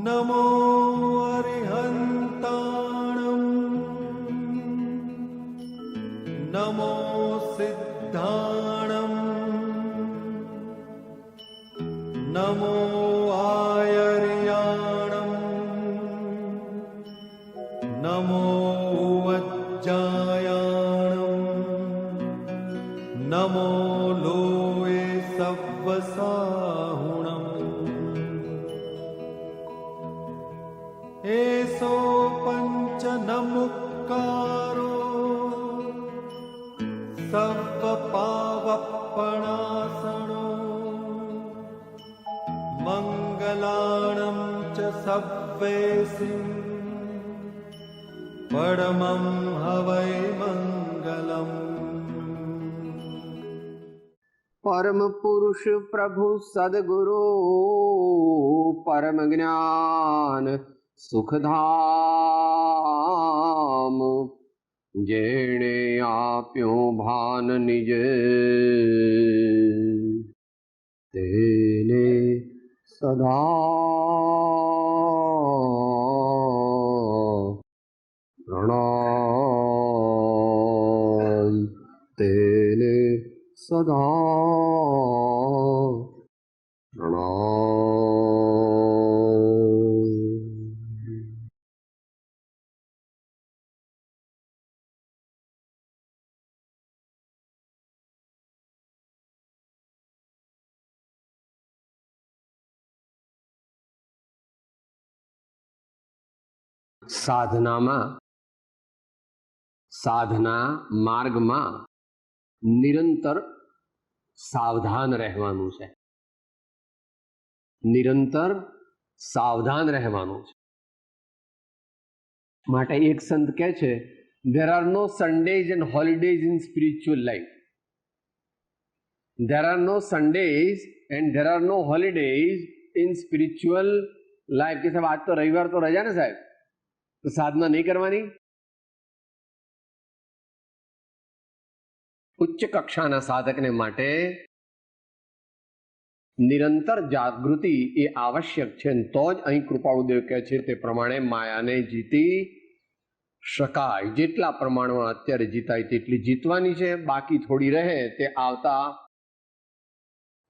નમો અરિહંતાણં નમો સિદ્ધાણં નમો આયર્યાણં નમો વજ્જાયાણં નમો લોએ સવ્વસાહુણં એસો પંચનમુક્કારો સવ્વપાવપણાસણો મંગલાણં ચ સવ્વેસિં પરમં હવૈ મંગલમ. પરમ પુરુષ પ્રભુ સદગુરુ પરમ જ્ઞાન સુખધામ, જેણે આપ્યું ભાન નિજ તેને સદા પ્રણામ, તેને સદા પ્રણામ. સાધના માર્ગમાં નિરંતર સાવધાન રહેવાનું છે. નિરંતર સાવધાન રહેવાનું છે. માટે એક સંત કહે છે, there are no Sundays and holidays in spiritual life. There are no Sundays and there are no holidays in spiritual life. કે સાહેબ આજ તો રવિવાર તો રજા ને સાહેબ, તો સાધના નહીં કરવાની? ઉચ્ચ કક્ષાના સાધકને માટે નિરંતર જાગૃતિ એ આવશ્યક છે. તો જ અહીં કૃપાળુદેવ કહે છે તે પ્રમાણે માયાને જીતી શકાય. જેટલા પ્રમાણમાં અત્યારે જીતાય તેટલી જીતવાની છે, બાકી થોડી રહે તે આવતા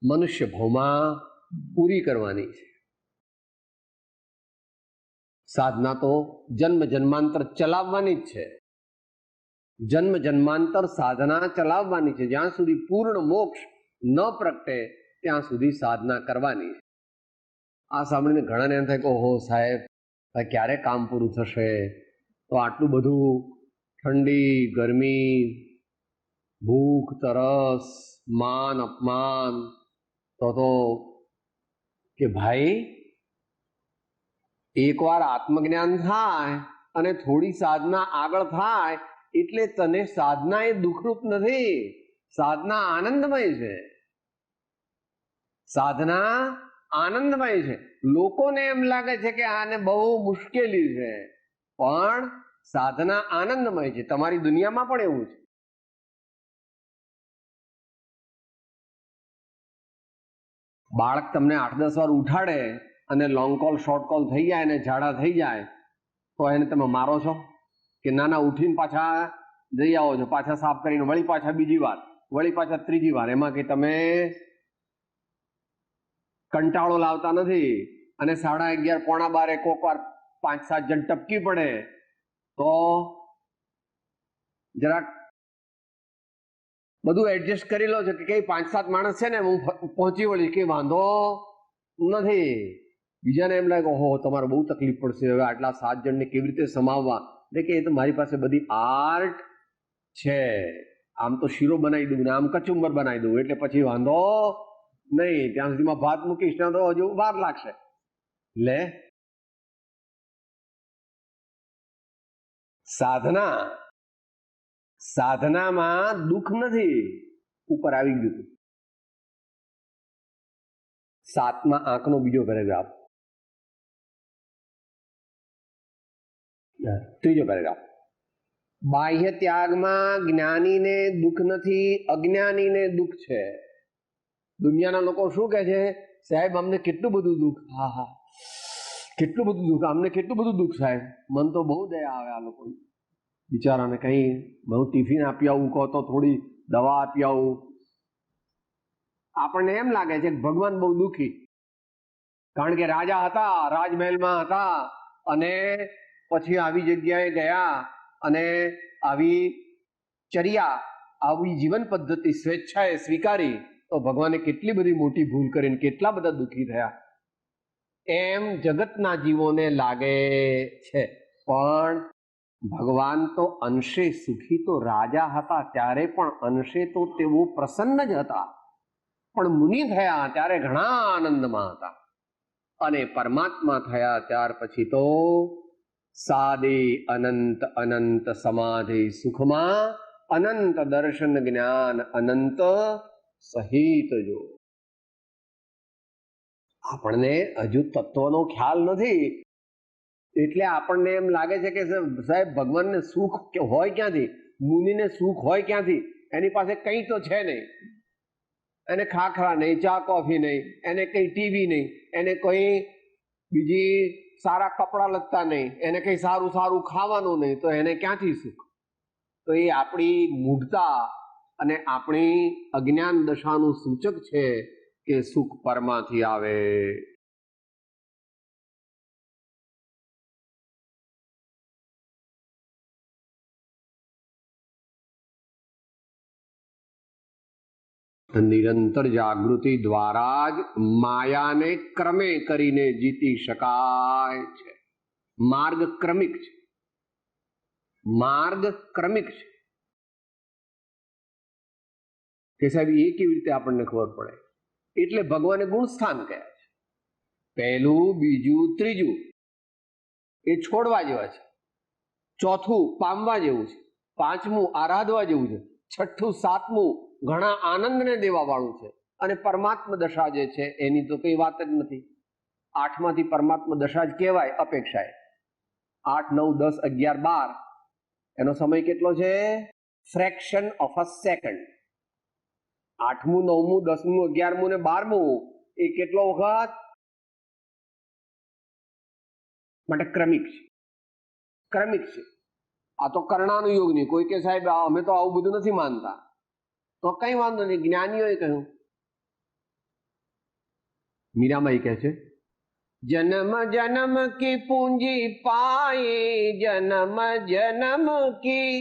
મનુષ્ય ભવમાં પૂરી કરવાની છે. સાધના તો જન્મ જન્માંતર ચલાવવાની જ છે. જન્મ જન્માંતર સાધના ચલાવવાની છે. જ્યાં સુધી પૂર્ણ મોક્ષ ન પ્રગટે ત્યાં સુધી સાધના કરવાની છે. આ સાંભળીને ઘણાને એમ થાય કે ઓહો સાહેબ, ક્યારે કામ પૂરું થશે? તો આટલું બધું ઠંડી ગરમી, ભૂખ તરસ, માન અપમાન, તો કે ભાઈ એકવાર આત્મજ્ઞાન થાય અને થોડી સાધના આગળ થાય એટલે તને સાધના એ દુઃખરૂપ નથી, સાધના આનંદમય છે. સાધના આનંદમય છે. લોકોને એમ લાગે છે કે આને બહુ મુશ્કેલી છે, પણ સાધના આનંદમય છે. તમારી દુનિયામાં પણ એવું છે. બાળક તમને 8-10 વાર ઉઠાડે અને લોંગ કોલ શોર્ટ કોલ થઈ જાય અને ઝાડા થઈ જાય તો એને તમે મારો છો કે ના ઉઠીને પાછા જઈ આવો છો, પાછા સાફ કરીને વળી પાછા બીજી વાર, વળી પાછા ત્રીજી વાર? એમાં કે તમે કંટાળો લાવતા નથી. અને 11:30 પોણા 12 કોક વાર 5-7 જણ ટપકી પડે તો જરાક બધું એડજસ્ટ કરી લો છો કે કઈ 5-7 માણસ છે ને હું પહોંચી વળીશ, કે વાંધો નથી. બીજાને એમ લાગે ઓહો તમારે બહુ તકલીફ પડશે, હવે આટલા 7 જણને કેવી રીતે સમાવવા? એટલે કે એ તો મારી પાસે બધી આર્ટ છે. આમ તો શીરો બનાવી દઉં ને આમ કચુંબર બનાવી દઉં એટલે પછી વાંધો નહીં. ત્યાં સુધીમાં ભાત મૂકીશ ત્યાં તો હજુ વાર લાગશે. લે સાધનામાં દુઃખ નથી. ઉપર આવી ગયું. 7મા આંકનો બીજો પેરેગ્રાફ, ત્રીજો પેરેગ્રાફ. બાહ્ય ત્યાગમાં જ્ઞાનીને દુઃખ નથી, અજ્ઞાનીને દુઃખ છે. દુનિયાના લોકો શું કહે છે, સાહેબ અમને કેટલું બધું દુઃખ, હા કેટલું બધું દુઃખ, અમને કેટલું બધું દુઃખ થાય. મન તો બહુ દયા આવે આ લોકો બિચારાને. કઈ બહુ ટિફિન આપી આવું, કહો તો થોડી દવા આપી આવું. આપણને એમ લાગે છે કે ભગવાન બહુ દુઃખી, કારણ કે રાજા હતા, રાજમહેલમાં હતા, અને પછી આવી જગ્યાએ ગયા અને આવી ચર્યા, આવી જીવન પદ્ધતિ સ્વેચ્છાએ સ્વીકારી, તો ભગવાને કેટલી બધી મોટી ભૂલ કરીને કેટલા બધા દુઃખી થયા એમ જગતના જીવોને લાગે છે. પણ ભગવાન તો અંશે સુખી તો રાજા હતા ત્યારે પણ અંશે તો તેઓ પ્રસન્ન જ હતા, પણ મુનિ થયા ત્યારે ઘણા આનંદમાં હતા, અને પરમાત્મા થયા ત્યાર પછી તો સાદે અનંત અનંત સમાધિ સુખમાં અનંત દર્શન જ્ઞાન અનંત સહિત. જો આપણને હજુ તત્વનો ખ્યાલ નથી એટલે આપણને એમ લાગે છે કે સાહેબ ભગવાનને સુખ હોય ક્યાંથી, મુનિને સુખ હોય ક્યાંથી? એની પાસે કંઈ તો છે નહીં, એને ખાખરા નહીં, ચા કોફી નહીં, એને કંઈ ટીવી નહીં, એને કોઈ બીજી સારા કપડાં લત્તા નહીં, એને કંઈ સારું સારું ખાવાનું નહીં, તો એને ક્યાંથી સુખ? તો એ આપણી મૂઢતા અને આપણી અજ્ઞાન દશાનું સૂચક છે કે સુખ પરમાંથી આવે. નિરંતર જાગૃતિ દ્વારા જ માયાને ક્રમે કરીને જીતી શકાય છે. માર્ગ ક્રમિક છે, માર્ગ ક્રમિક છે. કે સાહેબ એ કેવી રીતે આપણને ખબર પડે? એટલે ભગવાને ગુણસ્થાન કહ્યા છે. પહેલું, બીજું, ત્રીજું એ છોડવા જેવા છે, ચોથું પામવા જેવું છે, પાંચમું આરાધવા જેવું છે, છઠ્ઠું સાતમું ઘણા આનંદને દેવા વાળું છે, અને પરમાત્મા દશા જે છે એની તો કઈ વાત જ નથી. આઠમાંથી પરમાત્મા દશા જ કહેવાય અપેક્ષાએ. 8, 9, 10, 11, 12 એનો સમય કેટલો છે? Fraction of a second. 8મું, 9મું, 10મું, 11મું ને 12મું એ કેટલો વખત? માટે ક્રમિક છે, ક્રમિક છે. આ તો કર્ણાનુયોગની. કોઈ કે સાહેબ અમે તો આવું બધું નથી માનતા, તો કઈ વાંધો નહીં. જ્ઞાનીઓએ કહ્યું, મીરાબાઈ કહે છે, જન્મ જન્મ કી પૂંજી પાઈ, જન્મ જન્મ કી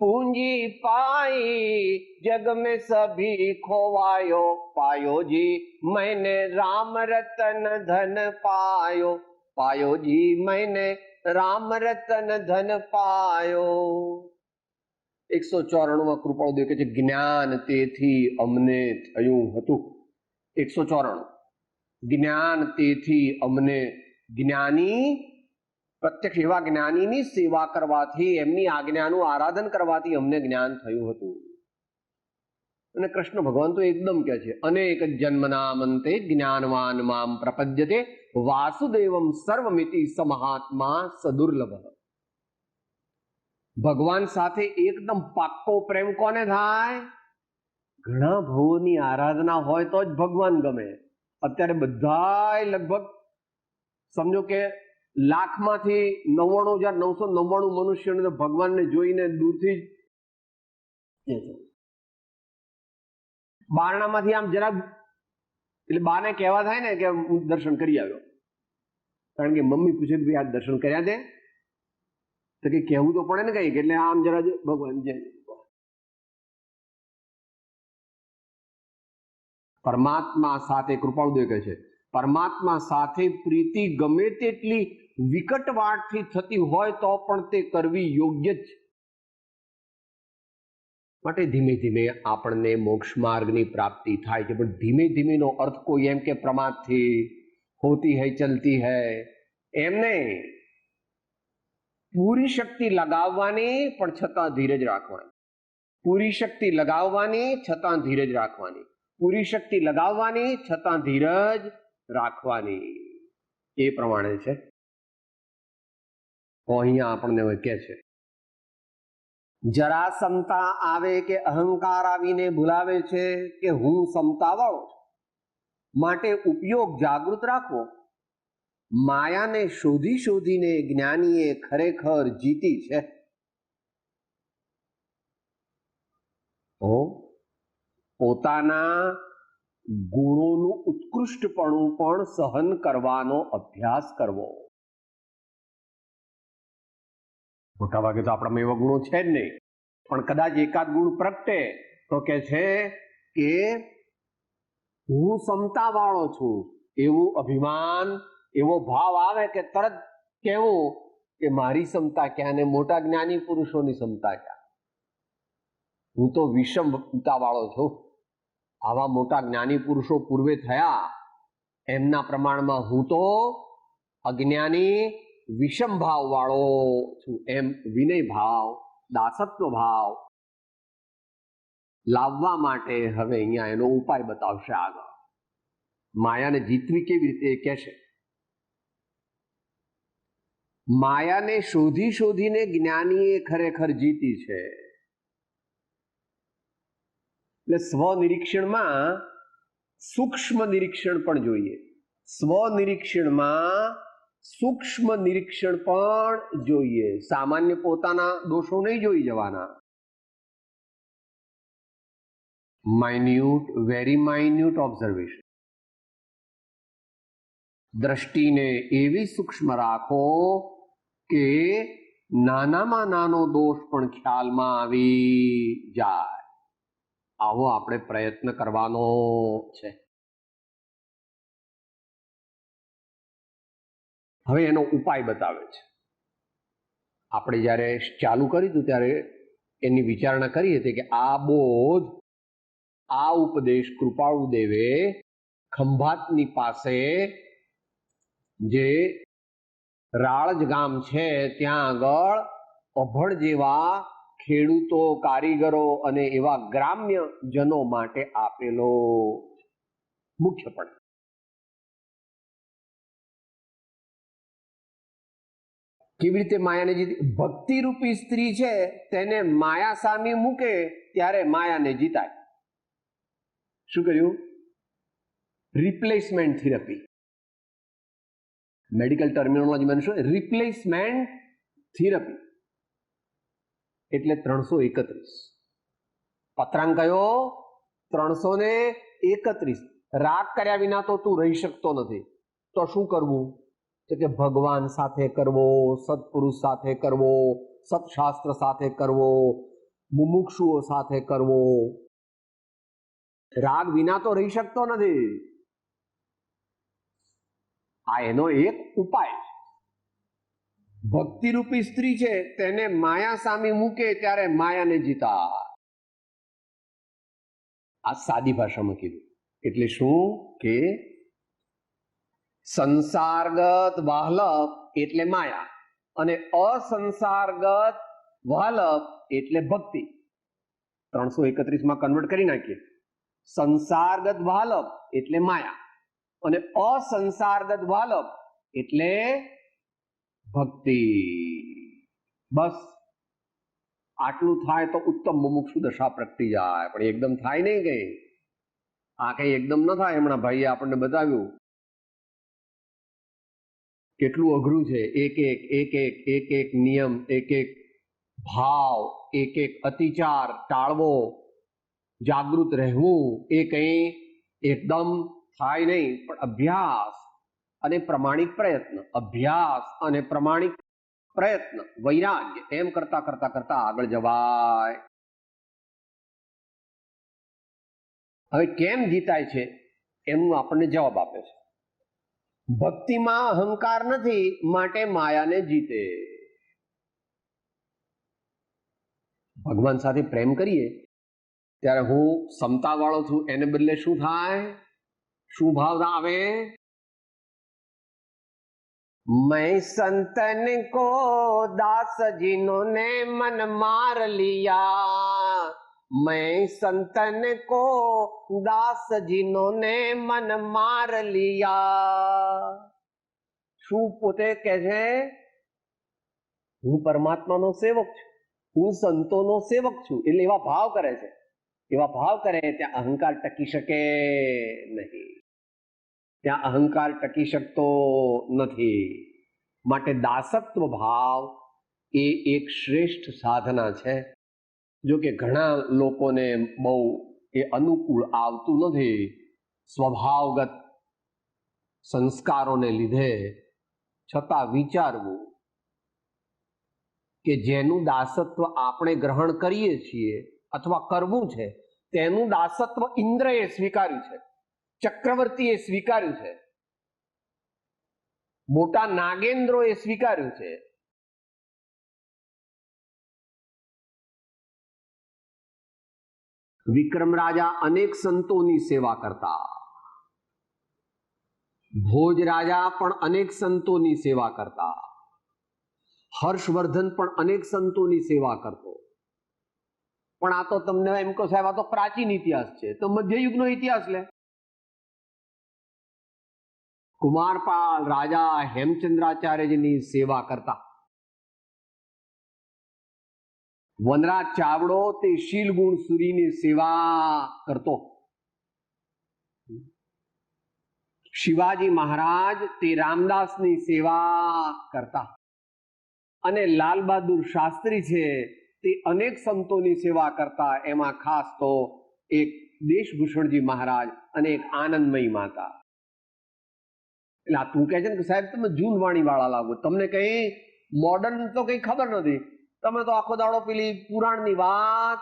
પૂંજી પાઈ, જગ में सभी खोवायो पायो जी मैंने राम रतन धन पायो, पायो जी मैंने राम रतन धन पायो. 194 કૃપાળુદેવ કહે છે, જ્ઞાન તેથી અમને થયું હતું. 194 જ્ઞાન તેથી અમને. જ્ઞાની પ્રત્યક્ષ એવા જ્ઞાનીની સેવા કરવાથી, એમની આજ્ઞાનું આરાધન કરવાથી અમને જ્ઞાન થયું હતું. અને કૃષ્ણ ભગવાન તો એકદમ કહે છે, અનેક જન્મનામંતે જ્ઞાનવાન મામ પ્રપદ્યતે વાસુદેવમ સર્વમિતિ સમહાત્મા સદુર્લભ. ભગવાન સાથે એકદમ પાક્કો પ્રેમ કોને થાય? ઘણા ભવોની આરાધના હોય તો જ ભગવાન ગમે. અત્યારે બધા લગભગ સમજો કે લાખમાંથી 99,999 મનુષ્યોને ભગવાનને જોઈને દૂરથી જ બારણામાંથી આમ જરા એટલે બાને કહેવા થાય ને કે હું દર્શન કરી આવ્યો. કારણ કે મમ્મી પૂછે કે ભાઈ આ દર્શન કર્યા તે? તો કે કહેવું તો પડે ને કઈ, એટલે આમ જરા ભગવાન જય. પરમાત્મા સાથે કૃપાળુદેવ કહે છે, પરમાત્મા સાથે પ્રીતિ ગમે તેટલી વિકટવાટથી થતી હોય તો પણ તે કરવી યોગ્ય જ. માટે ધીમે ધીમે આપણને મોક્ષ માર્ગની પ્રાપ્તિ થાય છે. પણ ધીમે ધીમે નો અર્થ કોઈ એમ કે પ્રમાદથી હોતી હૈ ચલતી હૈ એમ નહીં. પૂરી શક્તિ લગાવવાની પણ છતાં ધીરજ રાખવાની. પૂરી શક્તિ લગાવવાની છતાં ધીરજ રાખવાની. પૂરી શક્તિ લગાવવાની છતાં ધીરજ રાખવાની. એ પ્રમાણે છે. અહીંયા આપણને કહે છે, જરા સમતા આવે કે અહંકાર આવીને ભૂલાવે છે કે હું સમતા વાળો છું, માટે ઉપયોગ જાગૃત રાખવો. માયાને શોધી શોધીને જ્ઞાનીએ ખરેખર જીતી છે. તો પોતાના ગુણોનું ઉત્કૃષ્ટપણું પણ સહન કરવાનો અભ્યાસ કરવો. મોટા ભાગે તો આપણામાં એવા ગુણો છે જ નહીં, પણ કદાચ એકાદ ગુણ પ્રગટે તો કે છે કે હું ક્ષમતા વાળો છું, એવું અભિમાન, એવો ભાવ આવે કે તરત કહેવું કે મારી ક્ષમતા ક્યાં ને મોટા જ્ઞાની પુરુષોની ક્ષમતા ક્યાં, હું તો વિષમતા વાળો છું. આવા મોટા જ્ઞાની પુરુષો પૂર્વે થયા, એમના પ્રમાણમાં હું તો અજ્ઞાની વિષમ ભાવ વાળો છું. એમ વિનય ભાવ, દાસત્વ ભાવ લાવવા માટે હવે અહીંયા એનો ઉપાય બતાવશે આગળ. માયાને જીતવી કેવી રીતે એ કહેશે. માયાને શોધી શોધીને જ્ઞાનીએ ખરેખર જીતી છે. એટલે સ્વનિરીક્ષણમાં સૂક્ષ્મ નિરીક્ષણ પણ જોઈએ. સ્વનિરીક્ષણમાં સૂક્ષ્મ નિરીક્ષણ પણ જોઈએ. સામાન્ય પોતાના દોષો નહીં જોઈ જવાના. Minute, very minute observation. દ્રષ્ટિને એવી સૂક્ષ્મ રાખો કે નાનામાં નાનો દોષ પણ ખ્યાલમાં આવી જાય. આવો આપણે પ્રયત્ન કરવાનો છે. હવે એનો ઉપાય બતાવે છે. આપણે જ્યારે ચાલુ કર્યું હતું ત્યારે એની વિચારણા કરી હતી કે આ બોધ, આ ઉપદેશ કૃપાળુ દેવે ખંભાતની પાસે જે રાળજ ગામ છે ત્યાં આગળ અભણ જેવા ખેડૂતો, કારીગરો અને એવા ગ્રામ્ય જનો માટે આપેલો મુખ્યપણે. કેવી રીતે માયાને જીતી? ભક્તિ રૂપી સ્ત્રી છે તેને માયા સામે મૂકે ત્યારે માયાને જીતાય. શું કર્યું? Replacement therapy. મેડિકલ ટર્મિનોલોજીમાં શું? Replacement therapy. એટલે 331. પત્રાંક કયો? 331. રાગ કર્યા વિના તો તું રહી શકતો નથી. તો શું કરવું? તો કે ભગવાન સાથે કરવો, સત્પુરુષ સાથે કરવો, સત્શાસ્ત્ર સાથે કરવો, મુમુક્ષુઓ સાથે કરવો. રાગ વિના તો રહી શકતો નથી. આ એનો એક ઉપાય. ભક્તિરૂપી સ્ત્રી છે તેને માયા સામે મૂકે ત્યારે માયાને જીતા. આ સાદી ભાષામાં કીધું. એટલે શું કે સંસારગત વાહલપ એટલે માયા અને અસંસારગત વાહલપ એટલે ભક્તિ. 331 કન્વર્ટ કરી નાખીએ. સંસારગત વાહલપ એટલે માયા અને અસંસારગત વાહલપ એટલે ભક્તિ. બસ આટલું થાય તો ઉત્તમ મુમુક્ષુ દશા પ્રગટી જાય. પણ એકદમ થાય નહીં કઈ. આ કઈ એકદમ ન થાય. હમણાં ભાઈએ આપણને બતાવ્યું કેટલું અઘરું છે. એક એક નિયમ, એક ભાવ, એક અતિચાર ટાળવો, જાગૃત રહેવું, એ કઈ એકદમ થાય નહીં. પણ અભ્યાસ અને પ્રમાણિક પ્રયત્ન, અભ્યાસ અને પ્રમાણિક પ્રયત્ન, વૈરાગ્ય, એમ કરતા કરતા કરતા આગળ જવાય. હવે કેમ જીતાય છે એનું આપણને જવાબ આપે છે. ભક્તિમાં અહંકાર નથી માટે માયાને જીતે. ભગવાન સાથે પ્રેમ કરીએ ત્યારે હું ક્ષમતા વાળો છું એને બદલે શું થાય? શું ભાવ આવે? मैं संतन को दास जिन्होंने मन मार लिया, मैं संतन को दास जिन्होंने मन मार लिया. શું પોતે કહે છે? હું પરમાત્માનો સેવક છું, હું સંતોનો સેવક છું. એટલે એવા ભાવ કરે છે. એવા ભાવ કરે ત્યાં અહંકાર ટકી શકે નહીં. ત્યાં અહંકાર ટકી શકતો નથી. માટે દાસત્વ ભાવ એ એક શ્રેષ્ઠ સાધના છે. જો કે ઘણા લોકોને બહુ એ અનુકૂળ આવતું નથી. સ્વભાવગત સંસ્કારોને લીધે છતાં વિચારવું કે જેનું દાસત્વ આપણે ગ્રહણ કરીએ છીએ અથવા કરવું છે તેનું દાસત્વ ઇન્દ્રએ સ્વીકાર્યું છે, ચક્રવર્તીએ સ્વીકાર્યું છે, મોટા નાગેન્દ્રોએ સ્વીકાર્યું છે. વિક્રમ રાજા અનેક સંતોની સેવા કરતા, ભોજ રાજા પણ અનેક સંતોની સેવા કરતા, હર્ષવર્ધન પણ અનેક સંતોની સેવા કરતો. પણ આ તો તમને એમ કહો સાહેબ આ તો પ્રાચીન ઇતિહાસ છે, તો મધ્યયુગનો ઇતિહાસ લે. કુમારપાલ રાજા હેમચંદ્રાચાર્યજીની સેવા કરતા, વનરાજ ચાવડો તે શીલગુણ સુરીની સેવા કરતો, શિવાજી મહારાજ તે રામદાસની સેવા કરતા, અને લાલ બહાદુર શાસ્ત્રી છે તે અનેક સંતોની સેવા કરતા. એમાં ખાસ તો એક દેશભૂષણજી મહારાજ અને એક આનંદમયી માતા. એટલે આ તું કહે છે ને કે સાહેબ તમે જૂનવાણી વાળા લાગો, તમને કઈ મોડર્ન તો કઈ ખબર નથી, તમે તો આખો દાડો પેલી પુરાણની વાત.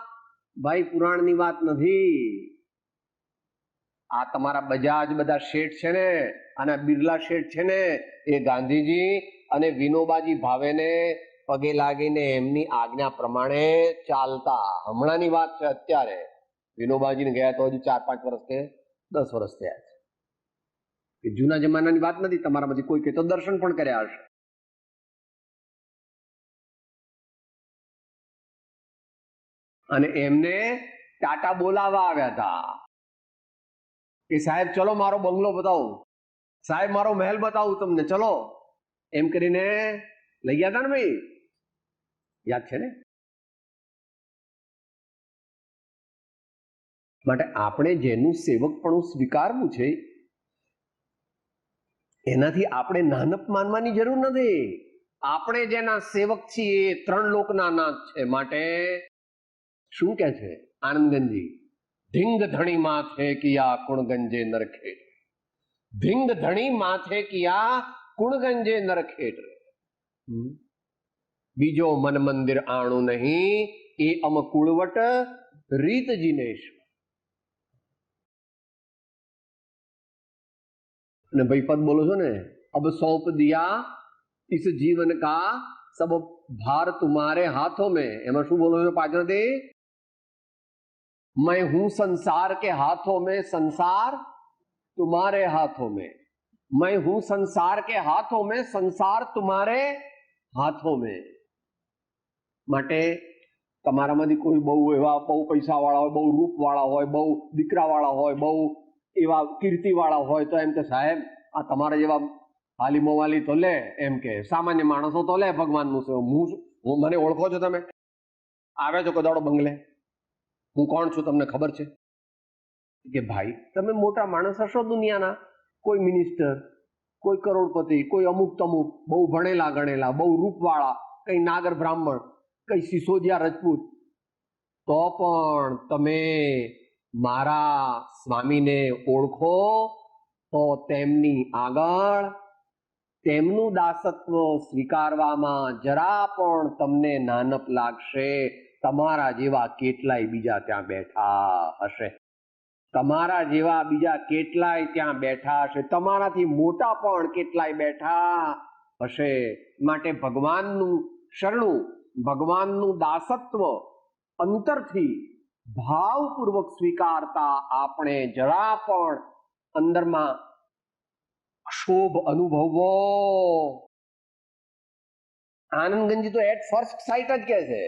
ભાઈ પુરાણની વાત નથી. આ તમારા બજાજ બધા શેઠ છે ને, અને બિરલા શેઠ છે ને, એ ગાંધીજી અને વિનોબાજી ભાવેને પગે લાગીને એમની આજ્ઞા પ્રમાણે ચાલતા. હમણાંની વાત છે. અત્યારે વિનોબાજીને ગયા તો હજી 4-5 વર્ષ કે 10 વર્ષ થયા છે. જૂના જમાનાની વાત નથી. તમારામાંથી કોઈ કે તો દર્શન પણ કર્યા હશે. અને એમને ટાટા બોલાવવા આવ્યા હતા કે સાહેબ ચલો મારો બંગલો બતાવું, સાહેબ મારો મહેલ બતાવું તમને, ચલો એમ કરીને લઈ ગયા હતા ને ભાઈ, યાદ છે ને? માટે આપણે જેનું સેવકપણું સ્વીકારવું છે એનાથી આપણે નાનપ માનવાની જરૂર નથી. આપણે જેના સેવક છીએ એ 3 લોકના નાથ છે. માટે શું કે છે આનંદગંજી? ધીંગ ધણી માથે કિયા કુણગંજે નરખેટ, ધીંગ ધણી માથે કિયા કુણગંજે નરખેટ. બીજો મન મંદિર આણું નહીં એ અમ કુળવટ રીત જીનેશ. અને ભાઈ પદ બોલો છો ને, અબ સौंप दिया इस जीवन का सब भार तुम्हारे हाथों में. એમાં શું બોલો છો પાછળથી? मैं हूं संसार के हाथों में, संसार तुम्हारे हाथों में. मैं हूं संसार के हाथों में, संसार तुम्हारे हाथों में. માટે તમારામાંથી કોઈ બહુ એવા બહુ પૈસા વાળા હોય, બહુ રૂપ વાળા હોય, બહુ દીકરા વાળા હોય, બહુ એવા કીર્તિ વાળા હોય તો એમ કે સાહેબ આ તમારા જેવા હાલી મોવાલી તો લે, એમ કે સામાન્ય માણસો તો લે ભગવાનનું સેવ. હું મને ઓળખો છો તમે? આવે છો કદાડો બંગલે? હું કોણ છું તમને ખબર છે? કે ભાઈ તમે મોટા માણસ હશો દુનિયાના, કોઈ મિનિસ્ટર, કોઈ કરોડપતિ, કોઈ અમુક તમુક, બહુ ભણેલા ગણેલા, બહુ રૂપવાળા, કઈ નાગર બ્રાહ્મણ, કઈ સિસોદિયા રજપૂત, તો પણ તમે મારા સ્વામીને ઓળખો તો તેમની આગળ તેમનું દાસત્વ સ્વીકારવામાં જરા પણ તમને નાનપ લાગશે. તમારા જેવા કેટલાય બીજા ત્યાં બેઠા હશે, તમારા જેવા બીજા કેટલાય ત્યાં બેઠા હશે, તમારાથી મોટા પણ કેટલાય બેઠા હશે. માટે ભગવાનનું શરણું, ભગવાનનું દાસત્વ અંતરથી ભાવપૂર્વક સ્વીકારતા આપણે જરા પણ અંદરમાં ક્ષોભ અનુભવવો. આનંદગંજી તો એટ ફર્સ્ટ સાઇટ જ કે છે,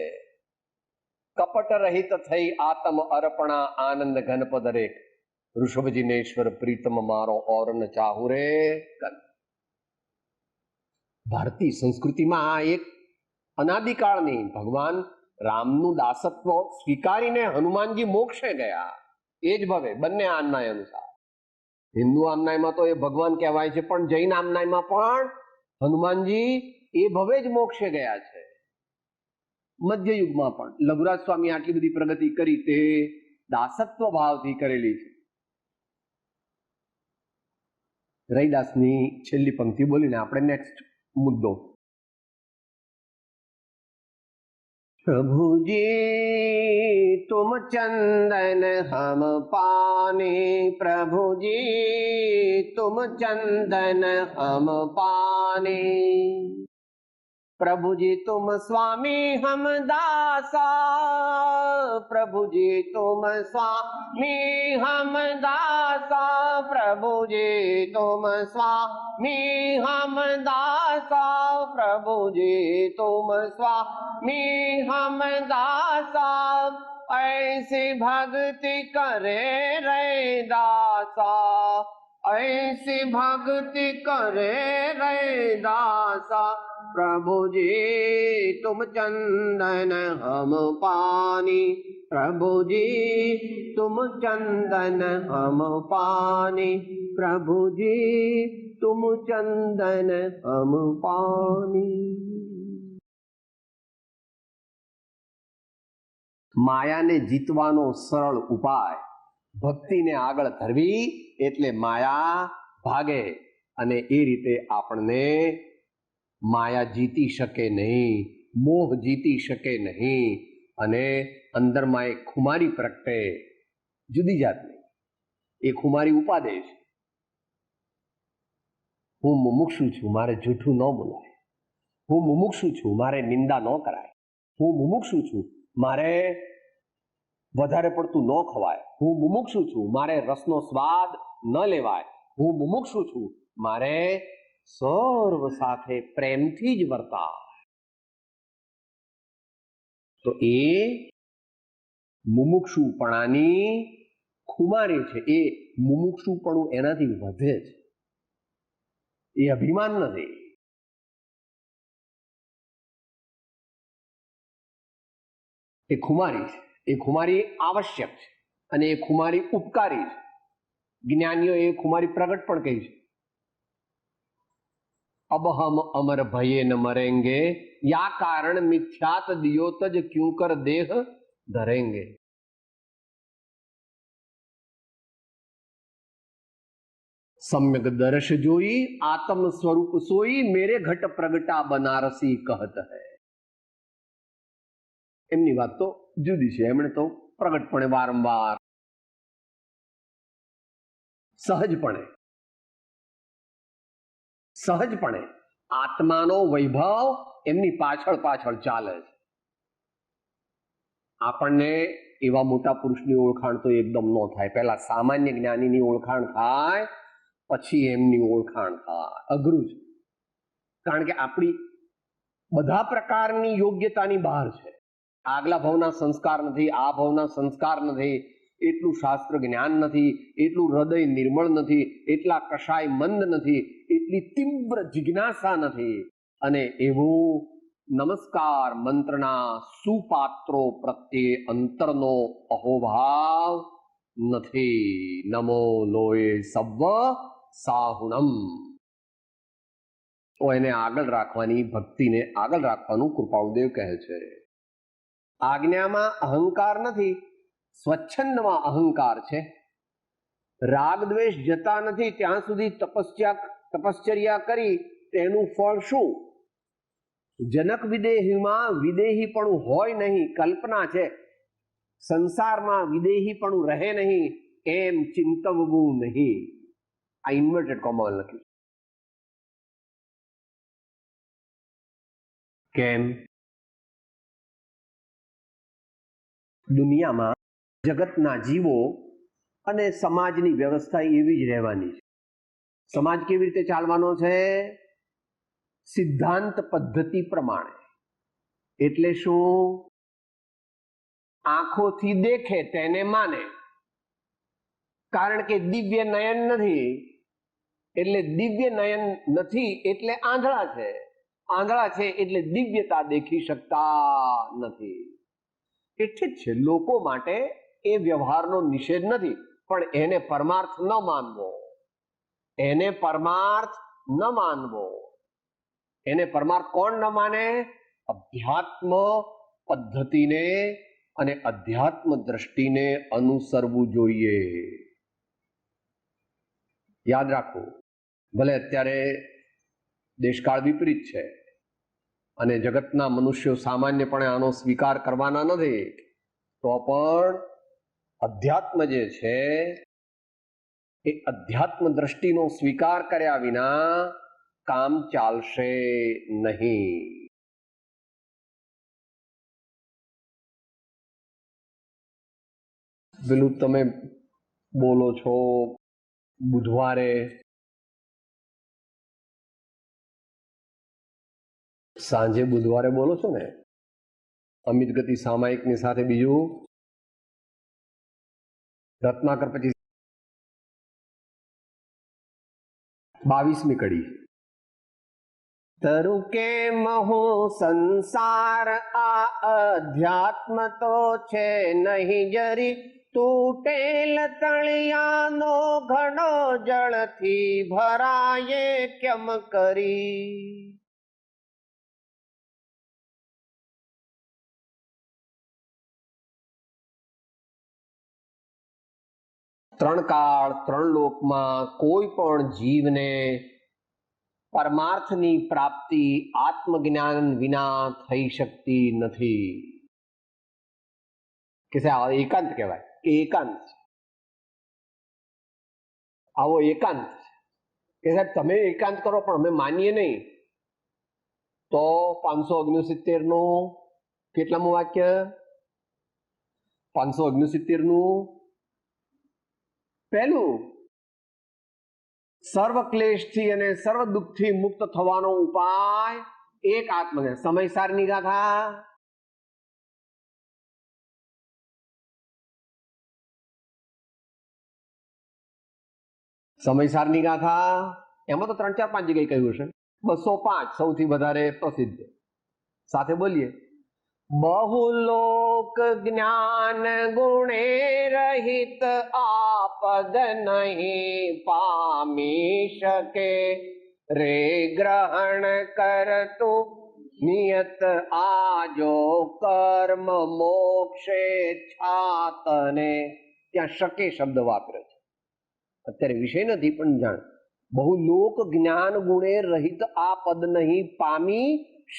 કપટ રહિત થઈ આત્મ અર્પણા આનંદ ઘનપદ રેખ, ઋષભજીનેશ્વર પ્રીતમ મારો ઓર ન ચાહુ રે કન. ભારતીય સંસ્કૃતિમાં આ એક અનાદિકાળની, ભગવાન રામનું દાસત્વ સ્વીકારીને હનુમાનજી મોક્ષે ગયા, એ જ ભવે બંને આનના અનુસાર. હિન્દુ આમનાયમાં તો એ ભગવાન કહેવાય છે, પણ જૈન આમનાયમાં પણ હનુમાનજી એ ભવે જ મોક્ષે ગયા છે. મધ્યયુગમાં પણ લઘુરાજ સ્વામી આટલી બધી પ્રગતિ કરી તે દાસત્વ ભાવથી કરેલી છે. રૈદાસની છેલ્લી પંક્તિ બોલીને આપણે નેક્સ્ટ મુદ્દો. પ્રભુજી તુમ ચંદન હમ પાને, પ્રભુજી તુમ ચંદન હમ પાને, પ્રભુજી તુમ સ્વામી હમ દાસા, પ્રભુજી તુમ સ્વામી હમ દાસા, પ્રભુજી તુમ સ્વામી હમ દાસા, પ્રભુજી તુમ સ્વામી હમ દાસા, ऐसी भक्ति करे रैदासा, ऐसी भक्ति करे रैदासा, प्रभुजी तुम चंदन हम पानी, प्रभुजी तुम चंदन हम पानी, प्रभुजी तुम चंदन हम पानी. માયાને જીતવાનો સરળ ઉપાય ભક્તિને આગળ ધરવી, એટલે માયા ભાગે અને એ રીતે આપણને માયા જીતી શકે નહીં, મોહ જીતી શકે નહીં અને અંદરમાં એક ખુમારી પ્રગટે જુદી જાતની. એ ખુમારી ઉપાદે છે. હું મુમુક્ષુ છું, મારે જૂઠું ન બોલાય. હું મુમુક્ષુ છું, મારે નિંદા ન કરાય. હું મુમુક્ષુ છું, મારે વધારે પડતું ન ખવાય. હું મુમુક્ષુ છું, મારે રસનો સ્વાદ ન લેવાય. હું મુમુક્ષુ છું, મારે સર્વ સાથે પ્રેમથી જ વર્તાય. તો એ મુમુક્ષુપણાની ખુમારી છે. એ મુમુક્ષુપણું એનાથી વધે છે. એ અભિમાન નથી. એ ખુમારી છે. એ ખુમારી આવશ્યક છે અને એ ખુમારી ઉપકારી છે. જ્ઞાનીઓ એ ખુમારી પ્રગટ પણ કહી છે. અબ હમ અમર ભયે ન મરેંગે, યા કારણ મિથ્યાત દિયો તજ ક્યું કર દેહ ધરેંગે. सम्यक दर्श जोई आत्म स्वरूप सोई, मेरे घट प्रगटा बनारसी कहत है. એમની વાત તો જુદી છે. એમણે તો પ્રગટપણે વારંવાર સહજપણે આત્માનો વૈભવ એમની પાછળ પાછળ ચાલે છે. આપણને એવા મોટા પુરુષની ઓળખાણ તો એકદમ ન થાય. પહેલા સામાન્ય જ્ઞાનીની ઓળખાણ થાય, પછી એમની ઓળખાણ થાય. અઘરું છે, કારણ કે આપણી બધા પ્રકારની યોગ્યતાની બહાર છે. આગલા ભવના સંસ્કાર નથી, આ ભવના સંસ્કાર નથી, એટલું શાસ્ત્ર જ્ઞાન નથી, એટલું હૃદય નિર્મળ નથી, એટલા કશાય મંદ નથી, એટલી તીવ્ર જિજ્ઞાસા નથી, અને એવું નમસ્કાર મંત્રના સુપાત્રો પ્રત્યે અંતરનો અહોભાવ નથી. નમો લોય સવ્વ સાહુણમ. તો એને આગળ રાખવાની, ભક્તિને આગળ રાખવાનું કૃપાળુદેવ કહે છે. આજ્ઞામાં અહંકાર નથી, સ્વચ્છંદમાં અહંકાર છે. રાગ દ્વેષ જતા નથી ત્યાં સુધી તપશ્ચર્યા કરી તેનું ફળ શું? જનક વિદેહીમાં વિદેહીપણું હોય નહીં, કલ્પના છે. સંસારમાં વિદેહીપણું રહે નહીં એમ ચિંતવવું નહીં. આ ઇન્વર્ટેડ કોમા લખ્યું. કેમ? દુનિયામાં જગતના જીવો અને સમાજની વ્યવસ્થા એવી જ રહેવાની છે. સમાજ કેવી રીતે ચાલવાનો છે? સિદ્ધાંત પદ્ધતિ પ્રમાણે. એટલે શું? આંખોથી દેખે તેને માને. કારણ કે દિવ્ય નયન નથી, એટલે દિવ્ય નયન નથી એટલે આંધળા છે. આંધળા છે એટલે દિવ્યતા દેખી શકતા નથી. એટલે જ છે લોકો માટે એ વ્યવહારનો નિષેધ નથી, પણ એને પરમાર્થ ન માનવો. એને પરમાર્થ ન માનવો. એને પરમાર્થ કોણ ન માને? અધ્યાત્મ પદ્ધતિને અને અધ્યાત્મ દ્રષ્ટિને અનુસરવું જોઈએ. યાદ રાખો, ભલે અત્યારે દેશકાળ વિપરીત છે અને જગતના મનુષ્યો સામાન્યપણે આનો સ્વીકાર કરવાના નથી, તો પણ અધ્યાત્મ જે છે એ અધ્યાત્મ દ્રષ્ટિનો સ્વીકાર કર્યા વિના કામ ચાલશે નહીં. પેલું તમે બોલો છો બુધવારે સાંજે, બુધવારે બોલો છો ને અમિત ગતિ સામાયિકની સાથે, બીજું રત્નાકર, પછી 22મી કડી. તરુ કેમ હો સંસાર આ અધ્યાત્મ તો છે નહીં જરી, તૂટેલ તળિયાનો ઘડો જળથી ભરાયે કેમ કરી. ત્રણ કાળ ત્રણ લોકમાં કોઈ પણ જીવને પરમાર્થની પ્રાપ્તિ આત્મજ્ઞાન વિના થઈ શકતી નથી. કે સાહેબ એકાંત કહેવાય કે એકાંત, આવો એકાંત કે સાહેબ તમે એકાંત કરો પણ અમે માનીએ નહીં. તો 569 નું કેટલામું વાક્ય? 569 નું પહેલું, સર્વ ક્લેશથી અને સર્વ દુઃખથી મુક્ત થવાનો ઉપાય એક આત્મજ્ઞાન. સમયસારની ગાથા, સમયસારની ગાથા એમાં તો 3, 4, 5 જગ્યાએ કહ્યું હશે. 205 સૌથી વધારે પ્રસિદ્ધ. સાથે બોલીએ. બહુલોક જ્ઞાન ગુણે રહિત આપદ નહીં પામી શકે, રે ગ્રહણ કરતું નિયત આજો કર્મ મોક્ષે છાતને. ત્યાં શકે શબ્દ વાપરે છે, અત્યારે વિષય નથી પણ જાણ. બહુલોક જ્ઞાન ગુણે રહિત આ પદ નહીં પામી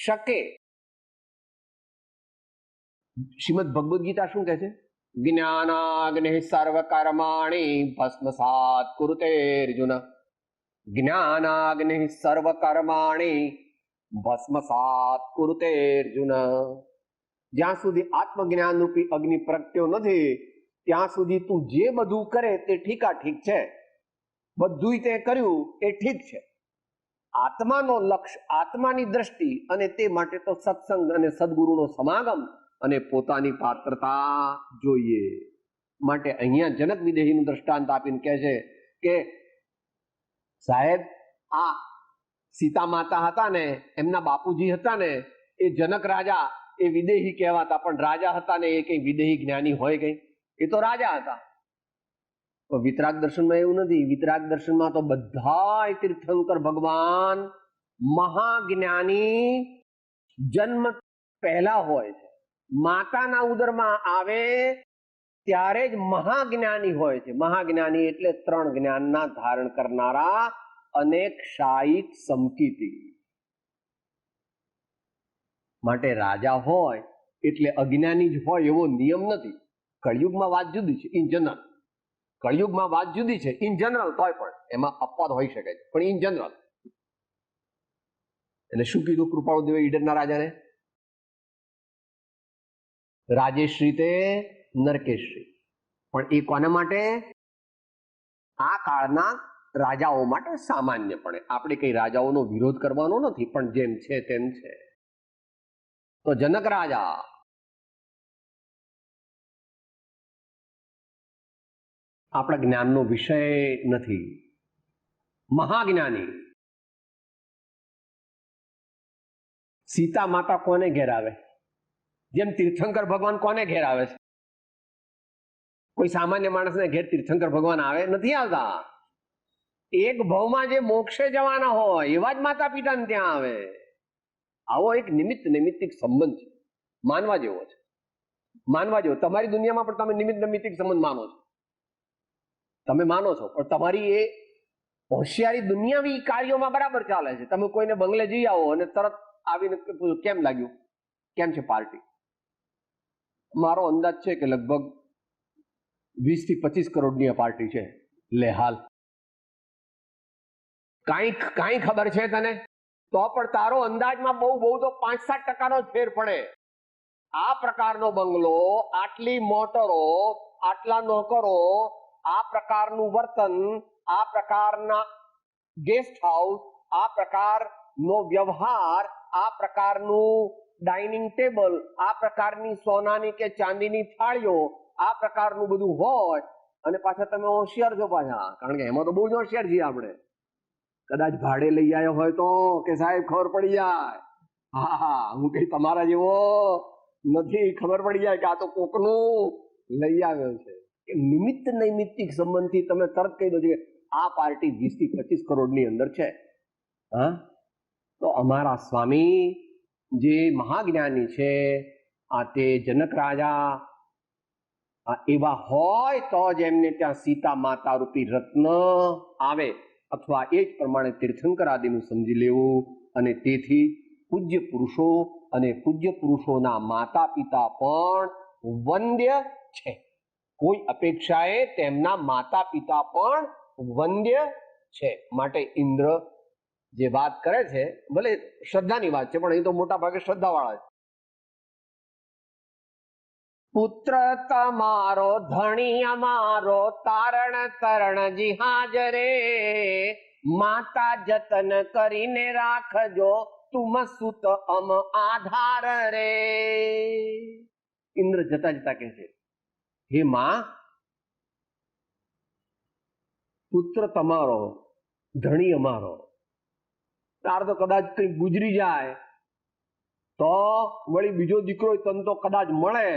શકે. શ્રીમદ ભગવદ ગીતા શું કહે છે? જ્ઞાનાગ્નિ સર્વ કર્માણિ ભસ્મસાત કુરુતે અર્જુન. જ્ઞાનાગ્નિ સર્વ કર્માણિ ભસ્મસાત કુરુતે અર્જુન. જ્યાં સુધી આત્મજ્ઞાન રૂપી અગ્નિ પ્રગટ્યો નથી ત્યાં સુધી તું જે બધું કરે તે ઠીકા ઠીક છે. બધું તે કર્યું એ ઠીક છે. આત્માનો લક્ષ્ય, આત્માની દ્રષ્ટિ, અને તે માટે તો સત્સંગ અને સદગુરુનો સમાગમ અને પોતાની પાત્રતા જોઈએ. માટે અહીંયા જનક વિદેહીનું દ્રષ્ટાંત આપીને કહે છે કે સાહેબ આ સીતા માતા હતા ને, એમના બાપુજી હતા ને, એ જનક રાજા એ વિદેહી કહેવાતા, પણ રાજા હતા ને એ કઈ વિદેહી જ્ઞાની હોય કઈ? એ તો રાજા હતા. વિતરાગ દર્શનમાં એવું નથી. વિતરાગ દર્શનમાં તો બધા તીર્થંકર ભગવાન મહાજ્ઞાની જન્મ પહેલા હોય છે. માતાના ઉદરમાં આવે ત્યારે જ મહાજ્ઞાની હોય છે. મહાજ્ઞાની એટલે 3 જ્ઞાનના ધારણ કરનારા, અનેક શાયિક સમકીતિ. માટે રાજા હોય એટલે અજ્ઞાની જ હોય એવો નિયમ નથી. કળિયુગમાં વાત જુદી છે ઇન જનરલ. કળિયુગમાં વાત જુદી છે ઇન જનરલ, તોય પણ એમાં અપવાદ હોઈ શકે છે, પણ ઇન જનરલ. એટલે શું કીધું કૃપાળુ દેવે ઈડરના રાજાને? રાજેશ્રી તે નરકેશ્રી. પણ એ કોના માટે? આ કાળના રાજાઓ માટે સામાન્યપણે. આપણે કઈ રાજાઓનો વિરોધ કરવાનો નથી, પણ જેમ છે તેમ છે. તો જનક રાજા આપણા જ્ઞાનનો વિષય નથી. મહાજ્ઞાની. સીતા માતા કોને ઘેર આવે? જેમ તીર્થંકર ભગવાન કોને ઘેર આવે છે? કોઈ સામાન્ય માણસને ઘેર તીર્થંકર ભગવાન આવે? નથી આવતા. એક ભાવમાં જે મોક્ષે જવાના હોય એવા જ માતા પિતાને ત્યાં આવે. આવો એક નૈમિત્તિક સંબંધ છે, માનવા જેવો છે. માનવા જેવો. તમારી દુનિયામાં પણ તમે નૈમિત્તિક સંબંધ માનો છો, તમે માનો છો, પણ તમારી એ હોશિયારી દુનિયાવી કાર્યોમાં બરાબર ચાલે છે. તમે કોઈને બંગલે જઈ આવો અને તરત આવીને પૂછો કેમ લાગ્યું, કેમ છે પાર્ટી. મારો અંદાજ છે કે લગભગ 20 થી 25 કરોડની આ પાર્ટી છે. લે હાલ, કાંઈ ખબર છે તને? તો પણ તારો અંદાજમાં બહુ તો 5-7% જ ફેર પડે. આ પ્રકારનો બંગલો, આટલી મોટરો, આટલા નોકરો, આ પ્રકારનું વર્તન, આ પ્રકારના ગેસ્ટ હાઉસ, આ પ્રકારનો વ્યવહાર, આ પ્રકારનું ડાઇનિંગ ટેબલ, આ પ્રકારની સોનાની કે ચાંદીની થાળીઓ, આ પ્રકારનું બધું હોય અને પાછા તમે હોશિયાર છો પાછા, કારણ કે એમાં તો બહુ જ હોશિયાર છીએ આપણે. કદાચ ભાડે લઈ આવ્યો હોય તો કે સાહેબ ખબર પડી જાય, હા હું કઈ તમારા જેવો નથી, ખબર પડી જાય કે આ તો કોકનું લઈ આવ્યો છે. નૈમિત્તિક સંબંધથી તમે તરત કહી દો કે આ પાર્ટી 20 થી 25 કરોડની અંદર છે. હા, તો અમારા સ્વામી જે મહાજ્ઞાની છે, આ તે જનક રાજા એવા હોય તો જ એમને ત્યાં સીતા માતા રૂપી રત્ન આવે, અથવા એ જ પ્રમાણે તીર્થંકર આદિનું સમજી લેવું. અને તેથી પૂજ્ય પુરુષો અને પૂજ્ય પુરુષોના માતા પિતા પણ વંદ્ય છે. કોઈ અપેક્ષાએ તેમના માતા પિતા પણ વંદ્ય છે. માટે ઇન્દ્ર જે વાત કરે છે, ભલે શ્રદ્ધાની વાત છે, પણ એ તો મોટા ભાગે શ્રદ્ધાવાળા છે. પુત્ર તમારો ધણી અમારો, તારણ તરણ જી હાજરે, માતા જતન કરીને રાખજો, તુમ સુત અમ આધાર રે. ઇન્દ્ર જતા જતા કહે છે, હે માં, પુત્ર તમારો, ધણી અમારો, તાર તો કદાચ કઈ ગુજરી જાય તો વળી બીજો દીકરો તન તો કદાચ મળે,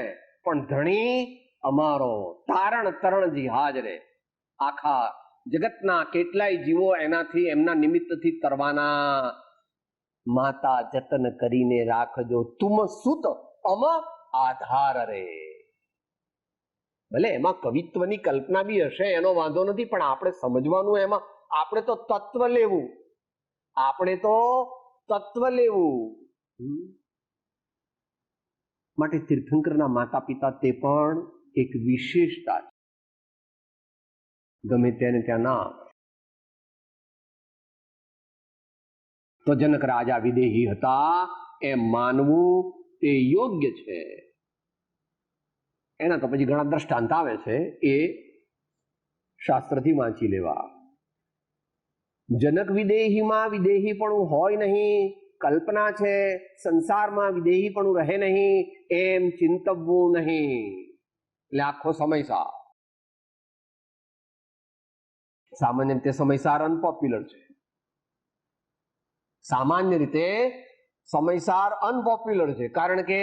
પણ ધણી અમારો, તારણ તરણજી હાજરે. આખા જગતના કેટલાય જીવો એનાથી, એમના નિમિત્તથી તરવાના. માતા જતન કરીને રાખજો, તુમ સુત અમ આધાર રે. ભલે એમાં કવિત્વની કલ્પના બી હશે, એનો વાંધો નથી, પણ આપણે સમજવાનું એમાં, આપણે તો તત્વ લેવું, આપણે તો તત્વ લેવું. માટે તીર્થંકરના માતા પિતા તે પણ એક વિશેષતા છે, ગમે તેને ત્યાં ના. તો જનક રાજા વિદેહી હતા એમ માનવું તે યોગ્ય છે. એના તો પછી ઘણા દ્રષ્ટાંત આવે છે, એ શાસ્ત્રથી વાંચી લેવા. જનક વિદેહીમાં વિદેહી પણ હોય નહીં, કલ્પના છે, સંસારમાં વિદેહી પણ રહે નહીં, એમ ચિંતવવું નહીં. એટલે આખો સમયસાર, સામાન્ય રીતે સમયસાર અનપોપ્યુલર છે. સામાન્ય રીતે સમયસાર અનપોપ્યુલર છે, કારણ કે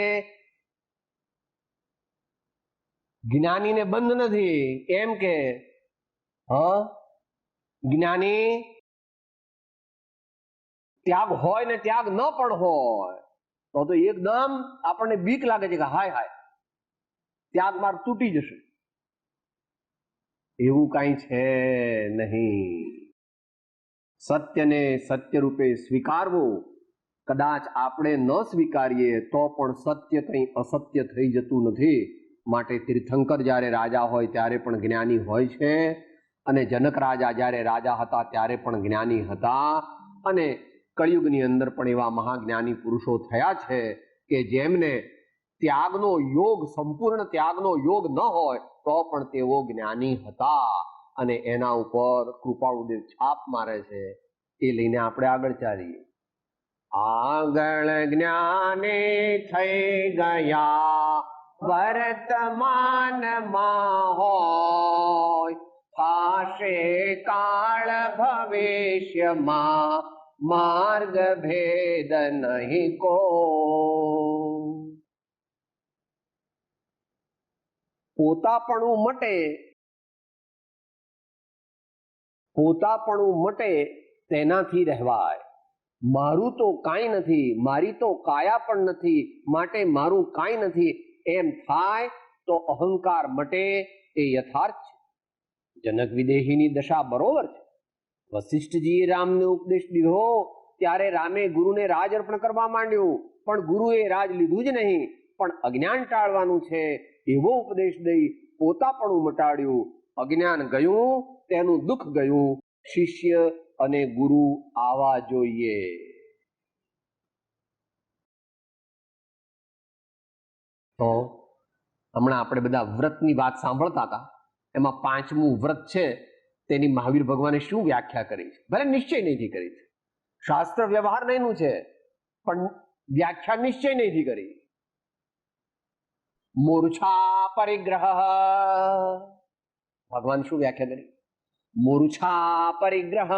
જ્ઞાનીને બંધ નથી. એમ કે જ્ઞાની ત્યાગ હોય ને ત્યાગ ન પણ હોય તો એકદમ આપણને બીક લાગે છે કે હાય હાય ત્યાગ માર તૂટી જશે. એવું કઈ છે નહીં. સત્યને સત્ય રૂપે સ્વીકારવું. કદાચ આપણે ન સ્વીકારીએ તો પણ સત્ય કંઈ અસત્ય થઈ જતું નથી. માટે તીર્થંકર જ્યારે રાજા હોય ત્યારે પણ જ્ઞાની હોય છે, અને જનક રાજા જ્યારે રાજા હતા ત્યારે પણ જ્ઞાની હતા. અને કળિયુગની અંદર પણ એવા મહાજ્ઞાની પુરુષો થયા છે કે જેમને ત્યાગનો યોગ, સંપૂર્ણ ત્યાગનો યોગ ન હોય તો પણ તેઓ જ્ઞાની હતા, અને એના ઉપર કૃપાળુદેવ છાપ મારે છે. એ લઈને આપણે આગળ ચાલીએ. આગળ જ્ઞાને થઈ ગયા વર્તમાનમાં હોય, થાશે કાળ ભવિષ્યમાં માર્ગ ભેદ નહીં કો. પોતાપણું મટે પોતાપણું મટે તેનાથી રહેવાય. મારું તો કાંઈ નથી, મારી તો કાયા પણ નથી, માટે મારું કાંઈ નથી એમ થાય તો અહંકાર મટે એ યથાર્થ છે. જનક વિદેહીની દશા બરોબર છે. વશિષ્ઠજીએ રામને ઉપદેશ દીધો ત્યારે રામે ગુરુને રાજ અર્પણ કરવા માંડ્યું, પણ ગુરુએ રાજ લીધું જ નહીં, પણ અજ્ઞાન ટાળવાનું છે એવો ઉપદેશ દઈ પોતાપણું મટાડ્યું. અજ્ઞાન ગયું, તેનું દુઃખ ગયું. શિષ્ય અને ગુરુ આવા જોઈએ. તો હમણાં આપણે બધા વ્રતની વાત સાંભળતા હતા, એમાં 5મું વ્રત છે તેની મહાવીર ભગવાને શું વ્યાખ્યા કરી છે? ભલે નિશ્ચય નહીંથી કરી છે, શાસ્ત્ર વ્યવહાર નહીંનું છે, પણ વ્યાખ્યા નિશ્ચય નહીંથી કરી. મૂર્છા પરિગ્રહ. ભગવાન શું વ્યાખ્યા કરી? મૂર્છા પરિગ્રહ.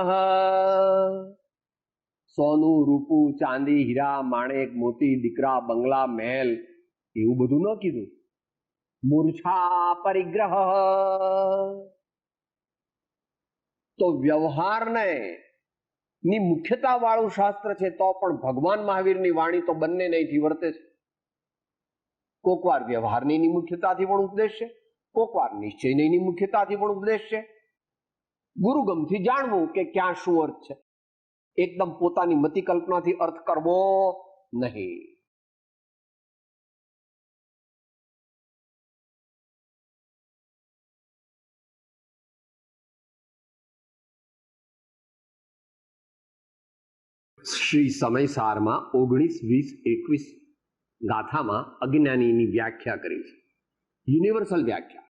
સોનું, રૂપું, ચાંદી, હીરા, માણેક, મોતી, દીકરા, બંગલા, મહેલ એવું બધું ન કીધું. મૂર્છા પરિગ્રહ. તો વ્યવહારને ની મુખ્યતા વાળું શાસ્ત્ર છે, તો પણ ભગવાન મહાવીરની વાણી તો બંને નહીંથી વર્તે છે. કોક વાર વ્યવહારની મુખ્યતાથી પણ ઉપદેશ છે, કોક વાર નિશ્ચયની મુખ્યતાથી પણ ઉપદેશ છે. ગુરુગમથી જાણવું કે ક્યાં શું અર્થ છે. એકદમ પોતાની મતિ કલ્પનાથી અર્થ કરવો નહીં. શ્રી સમયસારમાં 19, 20, 21 ગાથામાં અજ્ઞાનીની વ્યાખ્યા કરી છે, યુનિવર્સલ વ્યાખ્યા.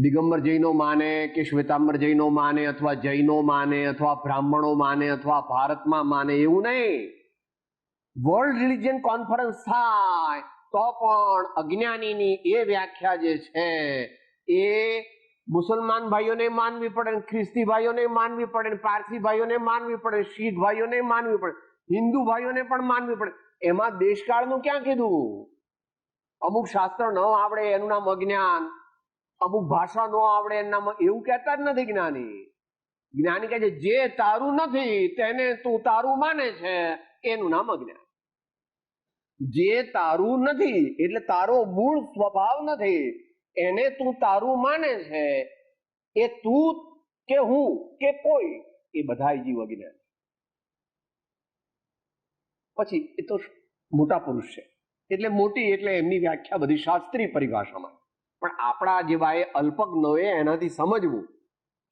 દિગંબર જૈનો માને કે શ્વેતાંબર જૈનો માને અથવા જૈનો માને અથવા બ્રાહ્મણો માને અથવા ભારતમાં માને એવું નહીં. વર્લ્ડ રિલિજન કોન્ફરન્સ થાય તો પણ અજ્ઞાનીની એ વ્યાખ્યા જે છે એ મુસલમાન ભાઈઓને માનવી પડે, ખ્રિસ્તી ભાઈઓને માનવી પડે, પારસી ભાઈઓને માનવી પડે, શીખ ભાઈઓને માનવી પડે, હિન્દુ ભાઈઓને પણ માનવી પડે. એમાં દેશકાળનું ક્યાં કીધું? અમુક શાસ્ત્ર ન આવડે એનું નામ અજ્ઞાન, અમુક ભાષા ન આવડે એનું નામ, એવું કહેતા જ નથી જ્ઞાની. જ્ઞાની કહે છે જે તારું નથી તેને તું તારું માને છે એનું નામ અજ્ઞાન. જે તારું નથી એટલે તારો મૂળ સ્વભાવ નથી એને તું તારું માને છે, એ તું કે હું કે કોઈ એ બધા જીવ અજ્ઞાન. પછી એ તો મોટા પુરુષ છે એટલે મોટી, એટલે એમની વ્યાખ્યા બધી શાસ્ત્રીય પરિભાષામાં. પણ આપણા જેવા એ અલ્પજ્ઞોએ એનાથી સમજવું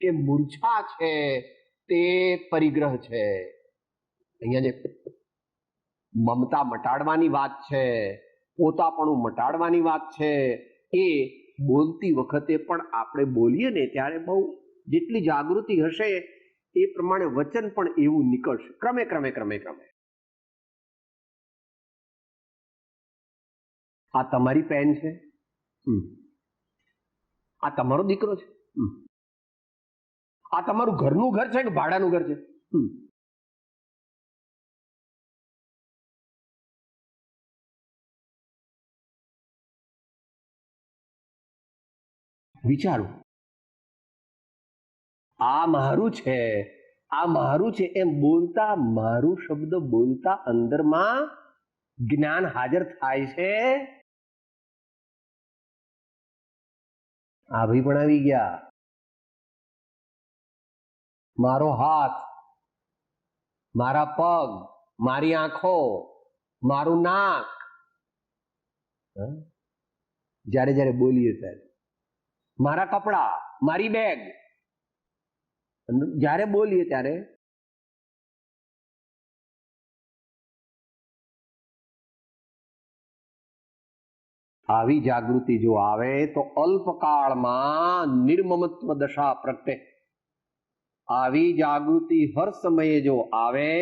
કે મૂર્છા છે તે પરિગ્રહ છે. અહીંયા જે મમતા મટાડવાની વાત છે, પોતાપણું મટાડવાની વાત છે, એ બોલતી વખતે પણ આપણે બોલીએ ને ત્યારે બહુ જેટલી જાગૃતિ હશે એ પ્રમાણે વચન પણ એવું નીકળશે, ક્રમે ક્રમે ક્રમે ક્રમે. આ તમારી પેન છે, આ તમારો દીકરો છે, આ તમારું ઘરનું ઘર છે કે ભાડાનું ઘર છે? વિચારો. આ મારું છે, આ મારું છે એમ બોલતા, મારું શબ્દ બોલતા અંદરમાં જ્ઞાન હાજર થાય છે. આ ભાઈ પણ આવી ગયા. મારો હાથ, મારા પગ, મારી આંખો, મારું નાક, જ્યારે જ્યારે બોલીએ ત્યારે, મારા કપડા, મારી બેગ, જ્યારે બોલીએ ત્યારે આવી જાગૃતિ જો આવે તો અલ્પકાળમાં નિર્મમત્વ દશા પ્રગટે. આવી જાગૃતિ હર સમયે જો આવે,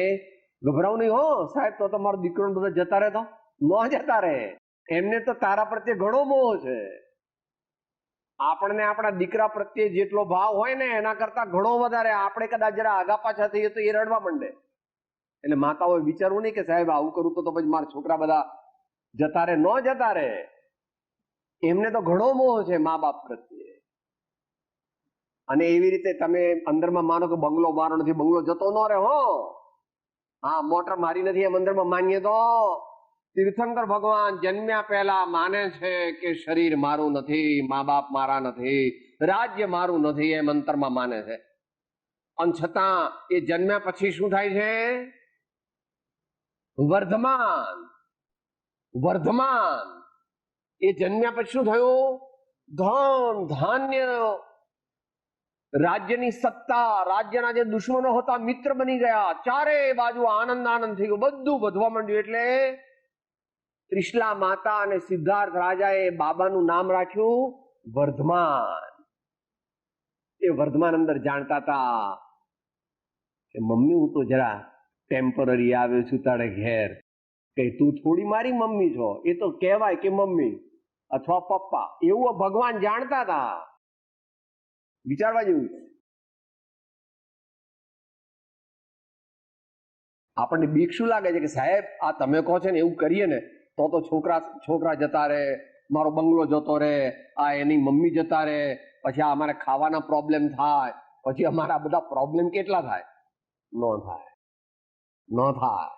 ગભરાવ નહીં હો સાહેબ, તો તમારો દીકરો બધા જતા રહે તો ન જતા રહે. એમને તો તારા પ્રત્યે ઘણો મોહ છે. આપણને આપણા દીકરા પ્રત્યે જેટલો ભાવ હોય ને એના કરતા ઘણો વધારે. આપણે કદાચ જરા આગા પાછા થઈએ તો એ રડવા માંડે. એટલે માતાઓએ વિચારવું નહીં કે સાહેબ આવું કરું તો પછી મારા છોકરા બધા જતા રહે. ન જતા રહે. એમને તો ઘણો મોહ છે મા બાપ પ્રત્યે. અને એવી રીતે તમે અંદરમાં માનો કે બંગલો મારો નથી, બંગલો જતો ન રહે. હો હા, મોટર મારી નથી એમ અંદરમાં માનીએ તો તીર્થંકર ભગવાન જન્મ્યા પહેલા માને છે કે શરીર મારું નથી, મા બાપ મારા નથી, રાજ્ય મારું નથી, એમ અંતરમાં માને છે. અને છતાં એ જન્મ્યા પછી શું થાય છે? વર્ધમાન. વર્ધમાન એ જન્મ્યા પછી શું થયું? ધન ધાન્ય, રાજ્યની સત્તા, રાજ્યના જે દુશ્મનો હતા મિત્ર બની ગયા, ચારે બાજુ આનંદ આનંદ થઈ ગયો, બધું વધવા માંડ્યું. એટલે ત્રિશલા માતા અને સિદ્ધાર્થ રાજાએ બાબાનું નામ રાખ્યું વર્ધમાન. એ વર્ધમાન અંદર જાણતા હતા કે મમ્મી હું તો જરા ટેમ્પરરી આવ્યો છું તારે ઘેર, કે તું થોડી મારી મમ્મી છો, એ તો કહેવાય કે મમ્મી અથવા પપ્પા, એવું ભગવાન જાણતા હતા. વિચારવા જેવું છે. આપણને બીક શું લાગે છે કે સાહેબ આ તમે કહો છો ને એવું કરીએ ને તો છોકરા જતા રહે, મારો બંગલો જતો રહે, આ એની મમ્મી જતા રહે, પછી આ અમારે ખાવાના પ્રોબ્લેમ થાય, પછી અમારા બધા પ્રોબ્લેમ કેટલા થાય? ન થાય.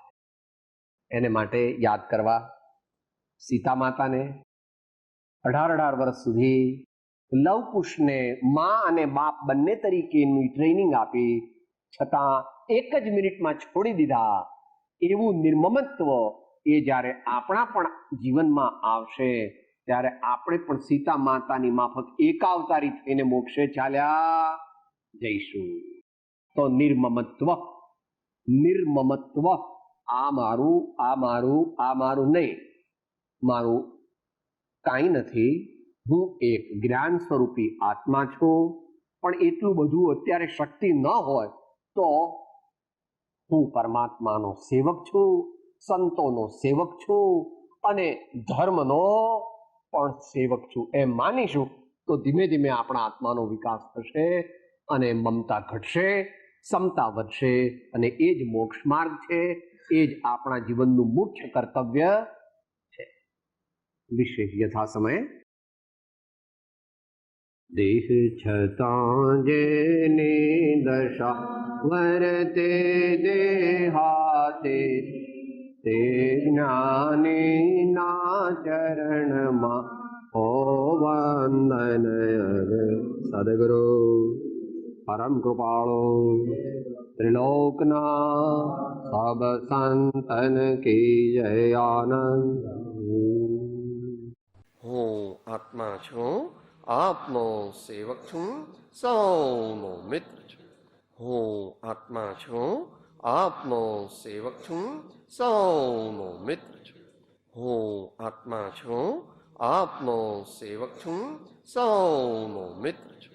એને માટે યાદ કરવા સીતા માતાને 18 વર્ષ સુધી લવકુશને મા અને બાપ બંને તરીકેની ટ્રેનિંગ આપી, છતાં એક જ મિનિટમાં છોડી દીધા. એવું નિર્મમત્વ એ જ્યારે આપણા પણ જીવનમાં આવશે ત્યારે આપણે પણ સીતા માતાની માફક એકાવતારી થઈને મોક્ષે ચાલ્યા જઈશું. તો નિર્મમત્વ, નિર્મમત્વ, આ મારું નહીં, મારું કાંઈ નથી, હું એક જ્ઞાન સ્વરૂપી આત્મા છું. પણ એટલું બધું અત્યારે શક્તિ ન હોય તો હું પરમાત્માનો સેવક છું, સંતોનો સેવક છું અને ધર્મનો પણ સેવક છું એમ માનીશું તો ધીમે ધીમે આપણા આત્માનો વિકાસ થશે અને મમતા ઘટશે, સમતા વધશે અને એ જ મોક્ષ માર્ગ છે. એ જ આપણા જીવનનું મુખ્ય કર્તવ્ય છે. વિશેષ યથા સમયે દેહ છતાં જેની દશા વરતે દેહાતે, તે જ્ઞાનીના ચરણમાં હો વંદન. સદગુરુ પરમ કૃપાળો ત્રિલોકના સબ સંતન કી જય. આનંદ. હું આત્મા છું, આપનો સેવક છું, સૌનો મિત્ર છું. હું આત્મા છું, આપનો સેવક છું, સૌનો મિત્ર છું. હું આત્મા છું, આપનો સેવક છું, સૌનો મિત્ર છું.